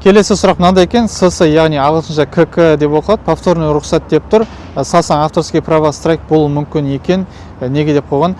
Келесі сұрақ мынандай екен, СС, яғни ағылшынша КК деп оқылады, повторный рұқсат деп тұр. Салсаң авторские права страйк болуы мүмкін екен, неге деп қойған.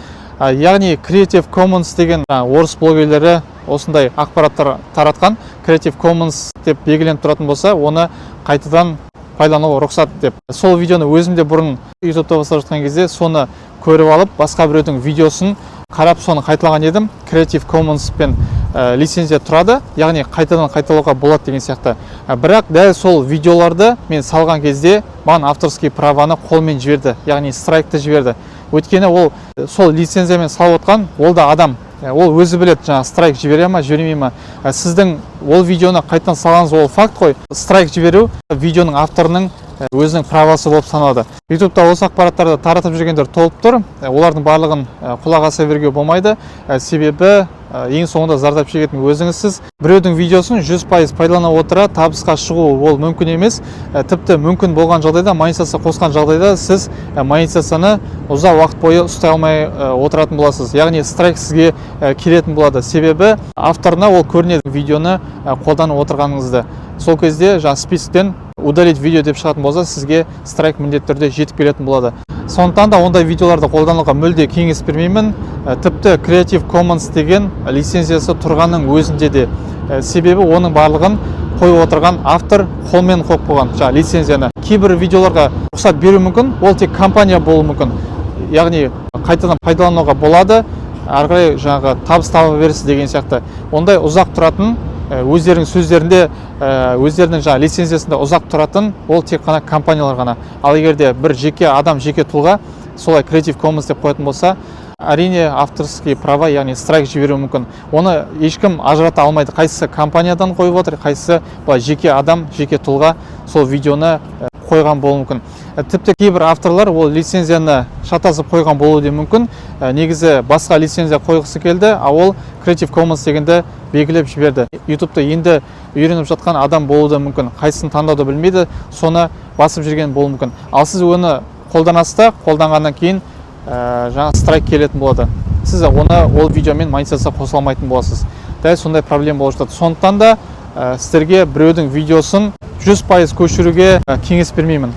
Яғни Creative Commons деген орыс блогерлері осындай ақпараттар таратқан. Creative Commons деп белгіленіп тұратын болса, оны қайтадан пайдалануға рұқсат деп. Сол видеоны өзімде бұрын YouTube-та бастап жатқан кезде соны көріп алып, басқа біреудің видеосын қарап соны қайталаған едім. Creative Commons пен лицензия тұрады, яғни қайтадан қайталауға болады деген сияқты. Бірақ дәл сол видеоларды мен салған кезде маған авторский праваны қолмен жіберді, яғни страйкты жіберді. Өйткені ол сол лицензиямен салып отқан, ол да адам. Ол өзі білет, жаңа страйк жібере ма, жібермей ма. Сіздің ол видеоны қайтадан салғаныңыз ол факт қой. Страйк жіберу видеоның авторының өзінің правасы болып саналады. YouTube-та осы ақпараттарды таратып жүргендер толып тұр. Олардың барлығын құлақ аса беруге болмайды. Себебі ең соңында зардап шегетін өзіңізсіз. Біреудің видеосын 100% пайдалана отыра табысқа шығу ол мүмкін емес. Тіпті мүмкін болған жағдайда, монетизация қосқан жағдайда сіз монетизацияны ұзақ уақыт бойы ұстай алмай отыратын боласыз. Яғни страйк сізге келетін болады. Себебі авторына ол көрінеді видеоны қолданып отырғаныңызды. Сол кезде жаңа списоктен удалить видео деп шығатын болса, сізге страйк міндетті түрде жетіп келетін болады. Сондықтан да ондай видеоларды қолдануға мүлде кеңес бермеймін. Тіпті Creative Commons деген лицензиясы тұрғанның өзінде де. Себебі оның барлығын қойып отырған автор қолмен қойып қойған жаңа лицензияны. Кейбір видеоларға рұқсат беру мүмкін, ол тек компания болуы мүмкін. Яғни қайтадан пайдалануға болады, ары қарай жаңағы табыс таба бересіз деген сияқты. Ондай ұзақ тұратын, өздерінің сөздерінде, өздерінің жаңа лицензиясында ұзақ тұратын, ол тек қана компаниялар ғана. Ал егерде бір жеке адам, жеке тұлға солай Creative Commons деп қоятын болса, әрине авторские права, яғни страйк жіберуі мүмкін. Оны ешкім ажырата алмайды. Қайсысы компаниядан қойып отыр, қайсысы жеке адам, жеке тұлға сол видеоны қойған болуы мүмкін. Тіпті кейбір авторлар ол лицензияны шатасып қойған болуы да мүмкін. Негізі басқа лицензия қойғысы келді, а ол Creative Commons дегенді белгілеп жіберді. YouTube-та енді үйреніп жатқан адам болуы да мүмкін. Қайсысын таңдауды білмейді, соны басып жүрген болуы мүмкін. Ал сіз оны қолданасыз да, қолданғаннан кейін жаңа страйк келетін болады. Сіз оны ол видеомен монетизация қоса алмайтын боласыз. Дәл сондай проблема болып жатады. Сондықтан да сіздерге біреудің видеосын 100% көшіруге кеңес бермеймін.